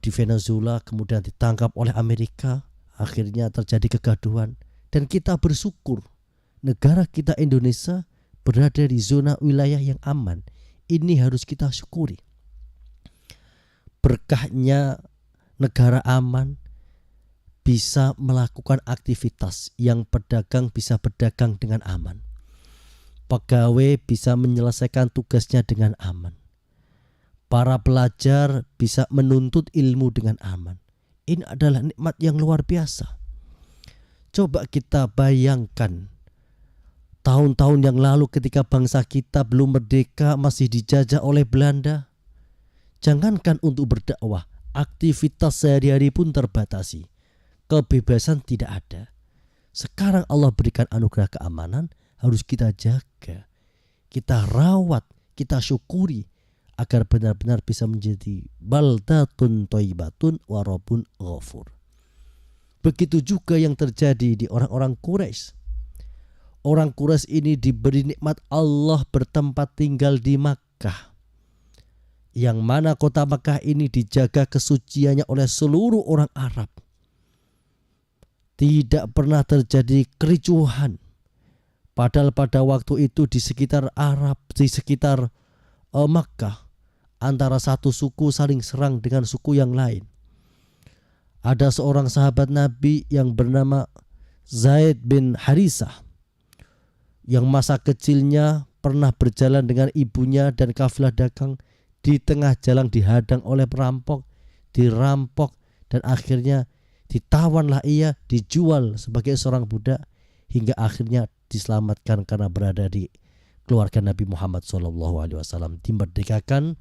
di Venezuela kemudian ditangkap oleh Amerika, akhirnya terjadi kegaduhan, dan kita bersyukur negara kita Indonesia berada di zona wilayah yang aman. Ini harus kita syukuri. Berkahnya negara aman, bisa melakukan aktivitas, yang pedagang bisa berdagang dengan aman, pegawai bisa menyelesaikan tugasnya dengan aman, para pelajar bisa menuntut ilmu dengan aman. Ini adalah nikmat yang luar biasa. Coba kita bayangkan tahun-tahun yang lalu ketika bangsa kita belum merdeka, masih dijajah oleh Belanda. Jangankan untuk berdakwah, aktivitas sehari-hari pun terbatasi. Kebebasan tidak ada. Sekarang Allah berikan anugerah keamanan, harus kita jaga, kita rawat, kita syukuri agar benar-benar bisa menjadi baldatun thayyibatun wa rabbun ghafur. Begitu juga yang terjadi di orang-orang Quraisy. Orang Quraisy ini diberi nikmat Allah bertempat tinggal di Makkah, yang mana kota Makkah ini dijaga kesuciannya oleh seluruh orang Arab. Tidak pernah terjadi kericuhan. Padahal pada waktu itu di sekitar Arab, di sekitar Makkah, antara satu suku saling serang dengan suku yang lain. Ada seorang sahabat Nabi yang bernama Zaid bin Harisah, yang masa kecilnya pernah berjalan dengan ibunya dan kafilah dagang, di tengah jalan dihadang oleh perampok, dirampok, dan akhirnya ditawanlah ia, dijual sebagai seorang budak, hingga akhirnya diselamatkan karena berada di keluarga Nabi Muhammad SAW, dimerdekakan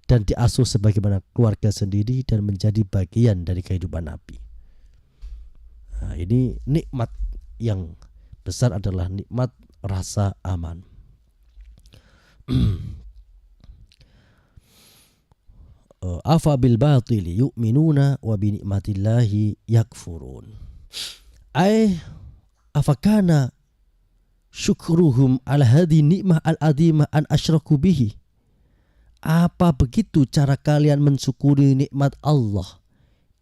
dan diasuh sebagaimana keluarga sendiri dan menjadi bagian dari kehidupan Nabi. Nah, ini nikmat yang besar adalah nikmat rasa aman. Afa bil batili yu'minuna wa bi ni'matillahi yakfurun. Ay afakana syukruhum ala hadhi ni'mah al-azimah an asyraku bihi. Apa begitu cara kalian mensyukuri nikmat Allah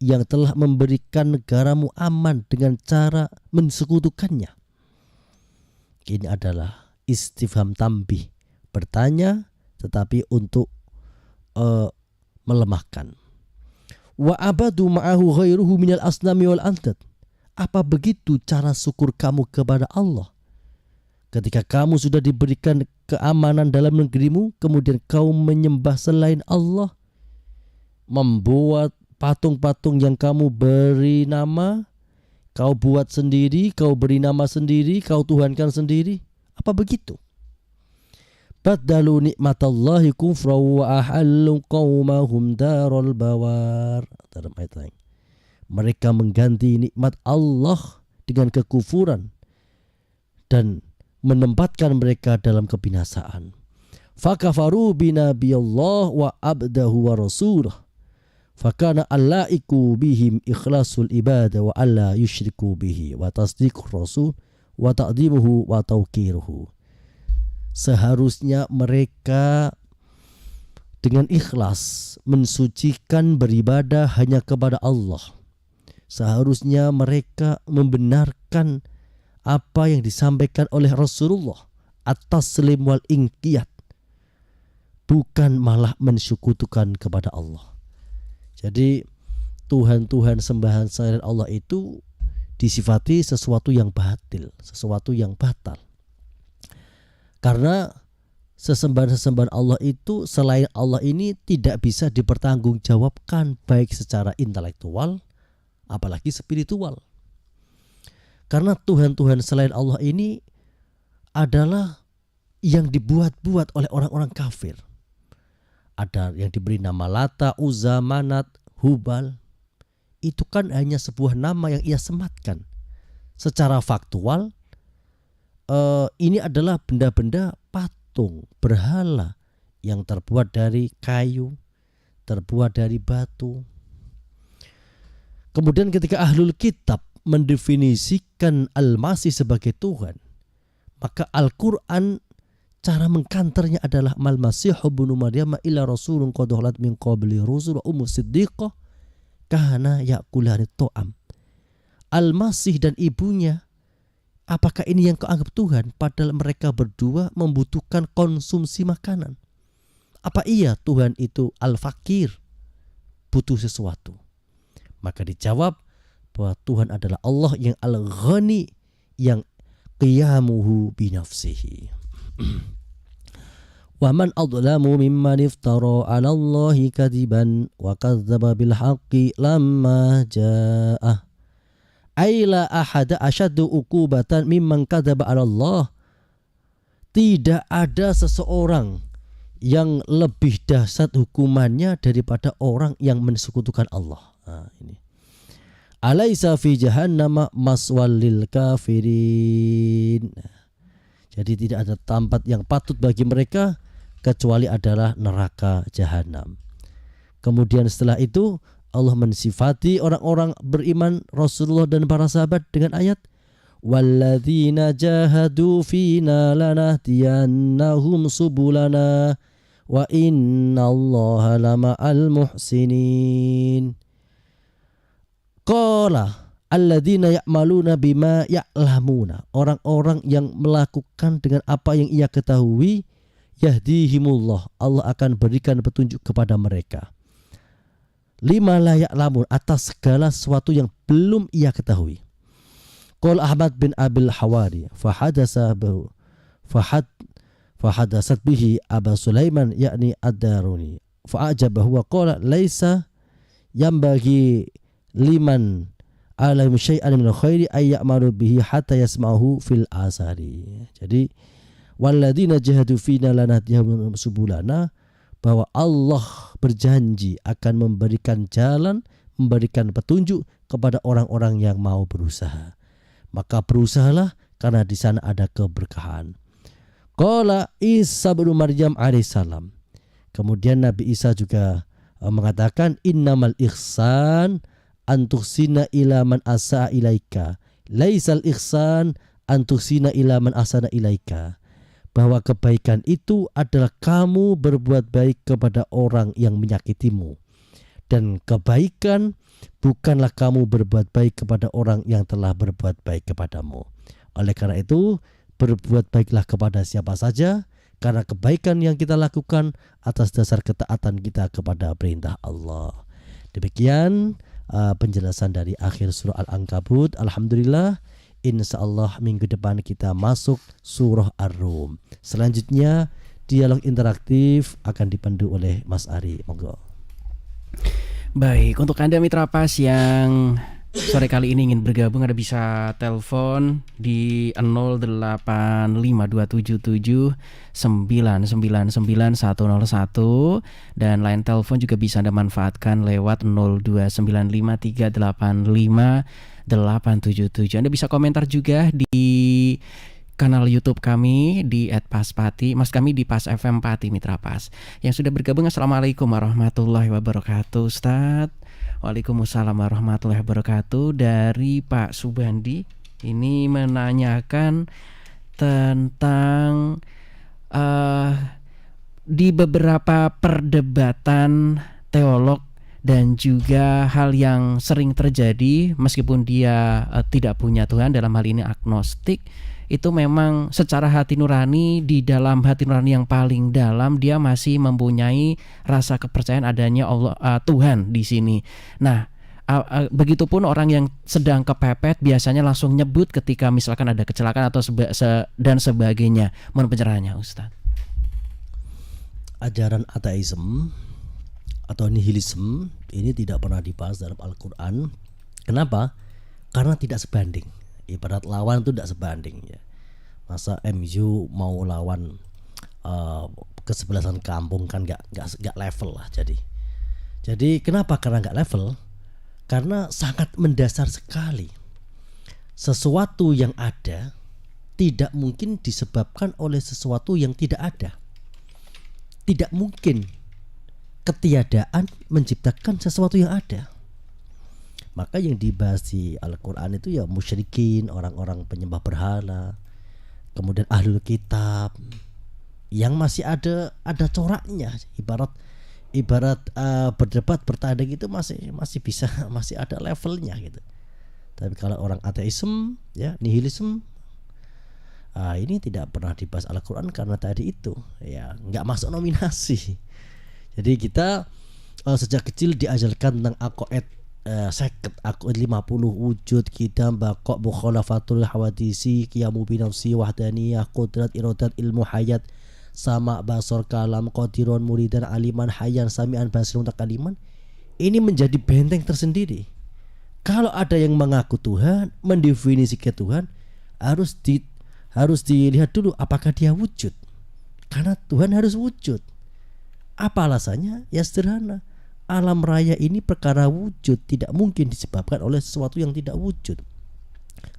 yang telah memberikan negaramu aman dengan cara mensekutukannya? Ini adalah istifham tambih, bertanya tetapi untuk melemahkan. Wa abadu ma'ahu ghairuhu minal asnami wal andad. Apa begitu cara syukur kamu kepada Allah ketika kamu sudah diberikan keamanan dalam negerimu, kemudian kau menyembah selain Allah, membuat patung-patung yang kamu beri nama, kau buat sendiri, kau beri nama sendiri, kau tuhankan sendiri? Apa begitu? Badalu nikmatallahi kufra wa ahallu qaumahum darul bawar. Dalam ayat lain, mereka mengganti nikmat Allah dengan kekufuran dan menempatkan mereka dalam kebinasaan. Fakafaru binabiyallah wa abdahu wa rasulah. Fakana allaiku bihim ikhlasul ibadah wa alla yushriku bihi wa tasdiqur rasul wa ta'dimuhu wa tauqiruhu. Seharusnya mereka dengan ikhlas mensucikan beribadah hanya kepada Allah. Seharusnya mereka membenarkan apa yang disampaikan oleh Rasulullah at-taslim wal inqiyad, bukan malah mensekutukan kepada Allah. Jadi Tuhan-Tuhan sembahan selain Allah itu disifati sesuatu yang batil, sesuatu yang batal. Karena sesembahan-sesembahan Allah itu selain Allah ini tidak bisa dipertanggungjawabkan baik secara intelektual apalagi spiritual. Karena Tuhan-Tuhan selain Allah ini adalah yang dibuat-buat oleh orang-orang kafir. Ada yang diberi nama Lata, Uzza, Manat, Hubal. Itu kan hanya sebuah nama yang ia sematkan. Secara faktual ini adalah benda-benda patung, berhala yang terbuat dari kayu, terbuat dari batu. Kemudian ketika Ahlul Kitab mendefinisikan Al-Masih sebagai Tuhan, maka Al-Quran cara mengkanternya adalah Mal Masihu ibnu Maryam illa rasulun qad khalat min qabli rusul wa ummu siddiqah kana ya'kulani ta'am. Al-Masih dan ibunya, apakah ini yang kau anggap Tuhan? Padahal mereka berdua membutuhkan konsumsi makanan. Apa iya Tuhan itu al-fakir, butuh sesuatu? Maka dijawab bahwa Tuhan adalah Allah yang al-ghani, yang qiyamuhu binafsihi. Wa man adlamu mimman iftara 'ala Allahi kadiban wa kadzdzaba bil haqqi lamma ja'ah. Aila ahada asyaddu uqubatan mimman kadzdzaba 'ala Allah. Tidak ada seseorang yang lebih dahsyat hukumannya daripada orang yang mensekutukan Allah. Nah, ini. Alaisa fi jahannama maswal lil kafirin. Jadi tidak ada tempat yang patut bagi mereka kecuali adalah neraka jahanam. Kemudian setelah itu Allah mensifati orang-orang beriman Rasulullah dan para sahabat dengan ayat walladzina jahadu fina lanahdiyannahum subulana wa innallaha lama'al muhsinin. Qala alladzina ya'maluna bima ya'lamuna. Orang-orang yang melakukan dengan apa yang ia ketahui, yahdihimullah, Allah akan berikan petunjuk kepada mereka. Lima la ya'lamun, atas segala sesuatu yang belum ia ketahui. Qala Ahmad bin Abil Hawari fahadasat bihi Aba Sulaiman yakni ad-Daruni fa'ajabahu wa qala laisa yambagi liman alam syai'an min khairi ay ya'malu bihi hatta yasma'uhu fil asari. Jadi walladzina jahadu fina lanahdiyahum subulana, bahwa Allah berjanji akan memberikan jalan, memberikan petunjuk kepada orang-orang yang mau berusaha. Maka berusahalah karena di sana ada keberkahan. Qala Isa bin Maryam alaihissalam. Kemudian Nabi Isa juga mengatakan innamal ihsan antuhsina ila man asa ilaika laisal ihsan antuhsina ila man asana ilaika. Bahwa kebaikan itu adalah kamu berbuat baik kepada orang yang menyakitimu, dan kebaikan bukanlah kamu berbuat baik kepada orang yang telah berbuat baik kepadamu. Oleh karena itu berbuat baiklah kepada siapa saja, karena kebaikan yang kita lakukan atas dasar ketaatan kita kepada perintah Allah. Demikian penjelasan dari akhir surah Al-Ankabut. Alhamdulillah, insyaallah minggu depan kita masuk surah Ar-Rum. Selanjutnya dialog interaktif akan dipandu oleh Mas Ari. Monggo. Baik, untuk Anda Mitra Pas yang sore kali ini ingin bergabung, Anda bisa telepon di 085779999101, dan line telepon juga bisa Anda manfaatkan lewat 0295385 877. Anda bisa komentar juga di kanal YouTube kami di @paspati, Mas kami di Pas FM Pati Mitra Pas. Yang sudah bergabung, Assalamualaikum warahmatullahi wabarakatuh, Ustadz. Waalaikumsalam warahmatullahi wabarakatuh. Dari Pak Subandi ini menanyakan tentang di beberapa perdebatan teolog dan juga hal yang sering terjadi meskipun dia tidak punya Tuhan, dalam hal ini agnostik, itu memang secara hati nurani, di dalam hati nurani yang paling dalam dia masih mempunyai rasa kepercayaan adanya Allah, Tuhan di sini. Nah, Begitupun orang yang sedang kepepet biasanya langsung nyebut ketika misalkan ada kecelakaan atau dan sebagainya. Mohon pencerahannya Ustaz. Ajaran ateisme atau nihilisme ini tidak pernah dibahas dalam Al-Quran. Kenapa? Karena tidak sebanding. Ibarat lawan itu tidak sebanding ya. Masa MU mau lawan kesebelasan kampung kan nggak level lah. Jadi kenapa? Karena nggak level. Karena sangat mendasar sekali. Sesuatu yang ada tidak mungkin disebabkan oleh sesuatu yang tidak ada. Tidak mungkin ketiadaan menciptakan sesuatu yang ada. Maka yang dibahas di Al-Quran itu ya musyrikin, orang-orang penyembah berhala, kemudian ahlul kitab yang masih ada coraknya. Ibarat berdebat bertanding itu masih bisa, masih ada levelnya gitu. Tapi kalau orang ateisme ya, nihilisme, ini tidak pernah dibahas Al-Quran karena tadi itu ya nggak masuk nominasi. Jadi kita sejak kecil diajarkan tentang aqaid seket, aqaid 50 wujud, kidam, baqo, mukhalafatul hawadisi, qiyamu binafsi, wahdaniyah, qudrat, iradat, ilmu hayat, sama, basor, kalam, qadirun, muridan, aliman, hayyan, sami'an, basirun, takaliman. Ini menjadi benteng tersendiri. Kalau ada yang mengaku Tuhan, mendefinisikan Tuhan, harus dilihat dulu apakah dia wujud. Karena Tuhan harus wujud. Apa alasannya? Ya sederhana. Alam raya ini perkara wujud, tidak mungkin disebabkan oleh sesuatu yang tidak wujud.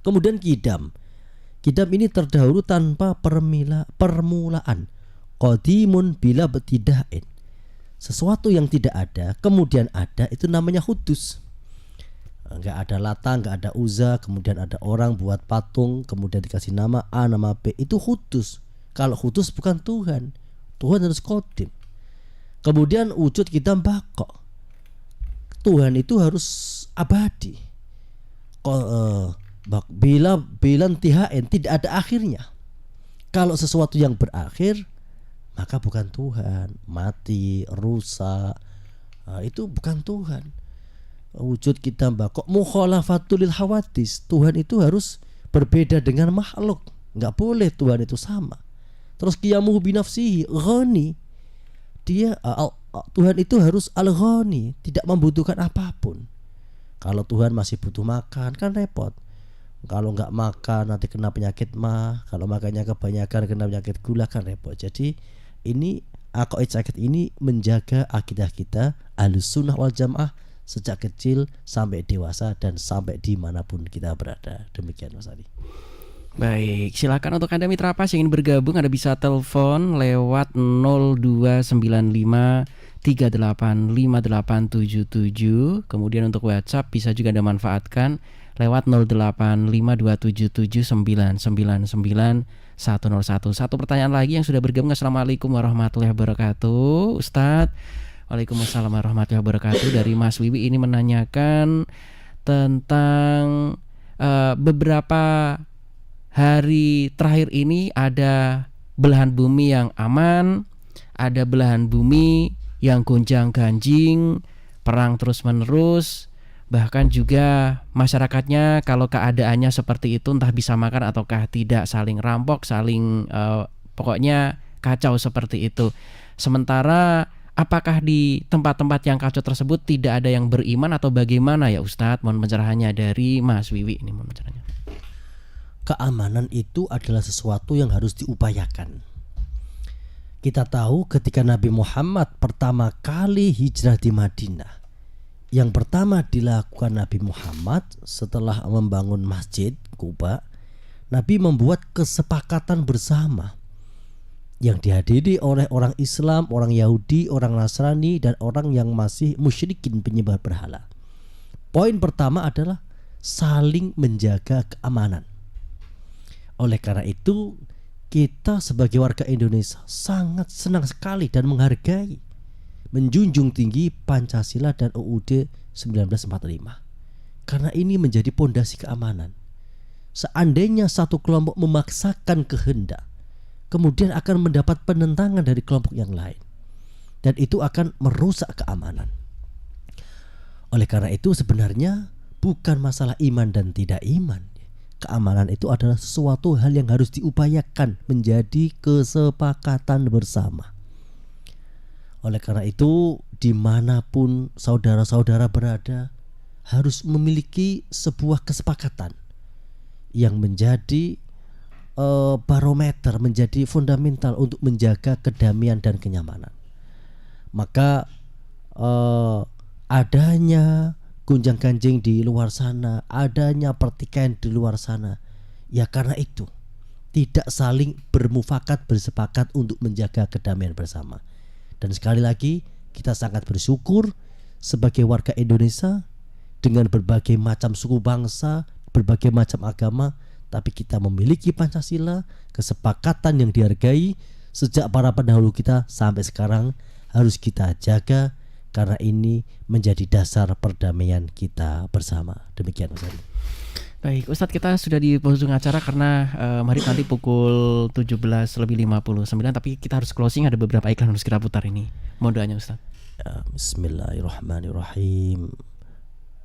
Kemudian kidam. Kidam ini terdahulu tanpa permulaan. Qadimun bila betidain. Sesuatu yang tidak ada kemudian ada, itu namanya hudus. Enggak ada Lata, enggak ada Uzza, kemudian ada orang buat patung, kemudian dikasih nama A, nama B, itu hudus. Kalau hudus bukan Tuhan. Tuhan harus qadim. Kemudian wujud kita baqo. Tuhan itu harus abadi. Bila intihain, tidak ada akhirnya. Kalau sesuatu yang berakhir, maka bukan Tuhan. Mati, rusak, itu bukan Tuhan. Wujud kita baqo, mukhalafatul hawadis. Tuhan itu harus berbeda dengan makhluk. Enggak boleh Tuhan itu sama. Terus qiyamuhu binafsihi, ghani. Tuhan itu harus al-ghani, tidak membutuhkan apapun. Kalau Tuhan masih butuh makan kan repot. Kalau nggak makan nanti kena penyakit mah. Kalau makannya kebanyakan kena penyakit gula kan repot. Jadi ini aqaid sakit ini menjaga akidah kita Ahlus Sunnah wal Jamaah sejak kecil sampai dewasa dan sampai dimanapun kita berada. Demikian Mas Ali. Baik, silakan untuk Anda mitra pas yang ingin bergabung, Anda bisa telepon lewat 0295 385877. Kemudian untuk WhatsApp bisa juga Anda manfaatkan lewat 0852277999 101. Satu pertanyaan lagi yang sudah bergabung. Assalamualaikum warahmatullahi wabarakatuh Ustadz. Waalaikumsalam warahmatullahi wabarakatuh. Dari Mas Wiwi ini menanyakan tentang beberapa hari terakhir ini ada belahan bumi yang aman, ada belahan bumi yang gonjang-ganjing, perang terus-menerus, bahkan juga masyarakatnya kalau keadaannya seperti itu entah bisa makan ataukah tidak, saling rampok, saling pokoknya kacau seperti itu. Sementara apakah di tempat-tempat yang kacau tersebut tidak ada yang beriman atau bagaimana ya Ustadz? Mohon pencerahannya dari Mas Wiwi ini, mohon pencerahannya. Keamanan itu adalah sesuatu yang harus diupayakan. Kita tahu ketika Nabi Muhammad pertama kali hijrah di Madinah, yang pertama dilakukan Nabi Muhammad setelah membangun Masjid Quba, Nabi membuat kesepakatan bersama yang dihadiri oleh orang Islam, orang Yahudi, orang Nasrani, dan orang yang masih musyrikin penyembah berhala. Poin pertama adalah saling menjaga keamanan. Oleh karena itu kita sebagai warga Indonesia sangat senang sekali dan menghargai, menjunjung tinggi Pancasila dan UUD 1945. Karena ini menjadi pondasi keamanan. Seandainya satu kelompok memaksakan kehendak, kemudian akan mendapat penentangan dari kelompok yang lain, dan itu akan merusak keamanan. Oleh karena itu sebenarnya bukan masalah iman dan tidak iman. Keamanan itu adalah sesuatu hal yang harus diupayakan menjadi kesepakatan bersama. Oleh karena itu dimanapun saudara-saudara berada harus memiliki sebuah kesepakatan yang menjadi barometer, menjadi fundamental untuk menjaga kedamaian dan kenyamanan. Maka adanya gonjang-ganjing di luar sana, adanya pertikaian di luar sana, ya karena itu tidak saling bermufakat, bersepakat untuk menjaga kedamaian bersama. Dan sekali lagi kita sangat bersyukur sebagai warga Indonesia dengan berbagai macam suku bangsa, berbagai macam agama, tapi kita memiliki Pancasila, kesepakatan yang dihargai sejak para pendahulu kita sampai sekarang harus kita jaga. Karena ini menjadi dasar perdamaian kita bersama. Demikian Ustaz. Baik, Ustadz, kita sudah di penghujung acara karena Maghrib nanti pukul 17:59, tapi kita harus closing, ada beberapa iklan harus kita putar ini. Mohon doanya Ustadz. Ya, Bismillahirrahmanirrahim.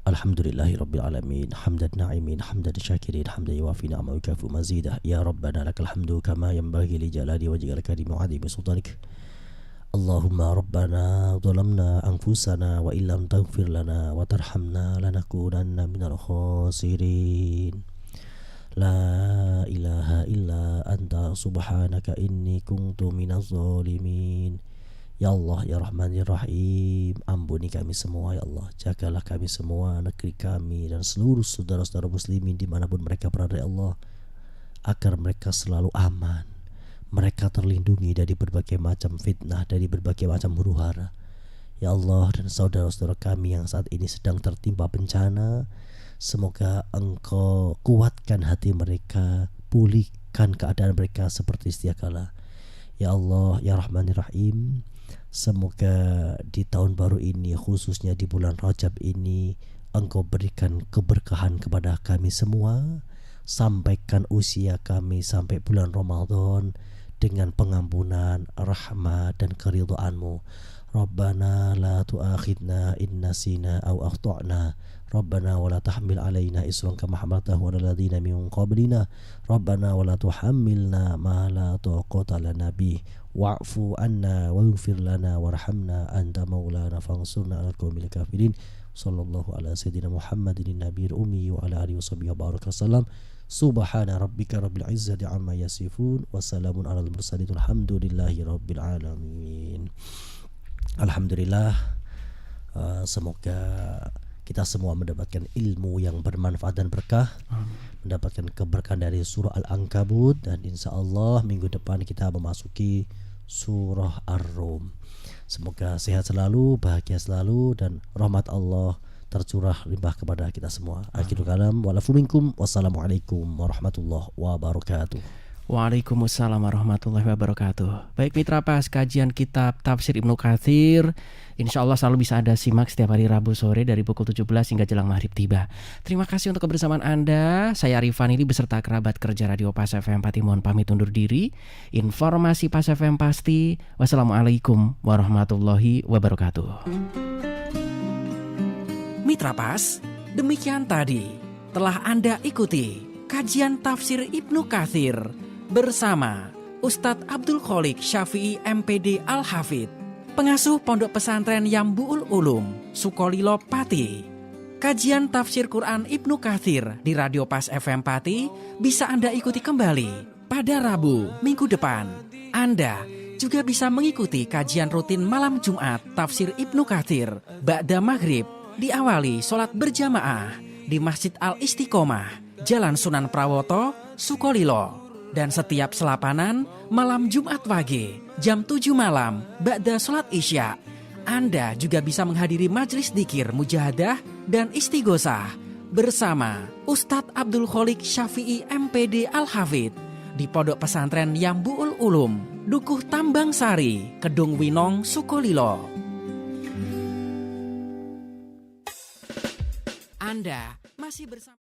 Alhamdulillahirabbil alamin, hamdan na'imin, hamdan syakirin, hamdan yuwafi ni'amahu kafu mazidah. Ya Rabbana lakal hamdu kama yanbaghi li jalali wajhika karim wa 'azimi sultanik. Allahumma rabbana zalamna anfusana wa illam taghfir lana wa tarhamna lanakunanna minal khasirin. La ilaha illa anta subhanaka inni kuntu minaz zalimin. Ya Allah, ya Rahman, ya Rahim, ampuni kami semua ya Allah. Jagalah kami semua, negeri kami dan seluruh saudara-saudara muslimin dimanapun mereka berada ya Allah, agar mereka selalu aman, mereka terlindungi dari berbagai macam fitnah, dari berbagai macam huru-hara ya Allah. Dan saudara-saudara kami yang saat ini sedang tertimpa bencana, semoga Engkau kuatkan hati mereka, pulihkan keadaan mereka seperti sedia kala ya Allah, ya Rahman, ya Rahim. Semoga di tahun baru ini, khususnya di bulan Rajab ini, Engkau berikan keberkahan kepada kami semua. Sampaikan usia kami sampai bulan Ramadan dengan pengampunan, rahmat dan keridhaan-Mu. Rabbana la tu'akhidna in nasina aw akhtana. Rabbana wa la tahmil alaina isran kama hamaltahu 'alal ladzina min qablina. Rabbana wa la tuhammilna ma la taqata lana bih. Wa'fu anna waghfir lana warhamna anta maulana fansurna 'alal qaumil kafirin. Sallallahu ala sayyidina Muhammadin nabiyil ummi wa ala alihi washabbihi wa baraka wasallam. Subhana rabbika rabbil izzati amma yasifun wa salamun alal mursalin walhamdulillahi rabbil alamin. Alhamdulillah, semoga kita semua mendapatkan ilmu yang bermanfaat dan berkah, mendapatkan keberkahan dari surah Al-Ankabut, dan insya Allah minggu depan kita memasuki surah Ar-Rum. Semoga sehat selalu, bahagia selalu, dan rahmat Allah tercurah limpah kepada kita semua. Akhirul kalam, walafu minkum, wassalamualaikum warahmatullahi wabarakatuh. Waalaikumsalam warahmatullahi wabarakatuh. Baik mitra pas, kajian kitab Tafsir Ibnu Katsir insya Allah selalu bisa Anda simak setiap hari Rabu sore dari pukul 17 hingga jelang maghrib tiba. Terima kasih untuk kebersamaan Anda. Saya Arifan ini beserta kerabat kerja Radio Pas FM Pati mohon pamit undur diri. Informasi Pas FM pasti. Wassalamualaikum warahmatullahi wabarakatuh. Mitra Pas, demikian tadi telah Anda ikuti kajian Tafsir Ibnu Katsir bersama Ustadz Abdul Kholik Syafi'i MPD Al-Hafidh, pengasuh Pondok Pesantren Yambu'ul Ulum, Sukolilo Pati. Kajian Tafsir Quran Ibnu Katsir di Radio Pas FM Pati bisa Anda ikuti kembali pada Rabu minggu depan. Anda juga bisa mengikuti kajian rutin malam Jumat Tafsir Ibnu Katsir ba'da maghrib, diawali sholat berjamaah di Masjid Al-Istiqomah, Jalan Sunan Prawoto, Sukolilo. Dan setiap selapanan malam Jumat Wage jam 7 malam ba'da sholat Isya. Anda juga bisa menghadiri majelis dzikir mujahadah dan istighosah bersama Ustadz Abdul Kholik Syafi'i MPD Al-Hafidh di Pondok Pesantren Yambu'ul Ulum, Dukuh Tambang Sari, Kedung Winong, Sukolilo. Anda masih bersama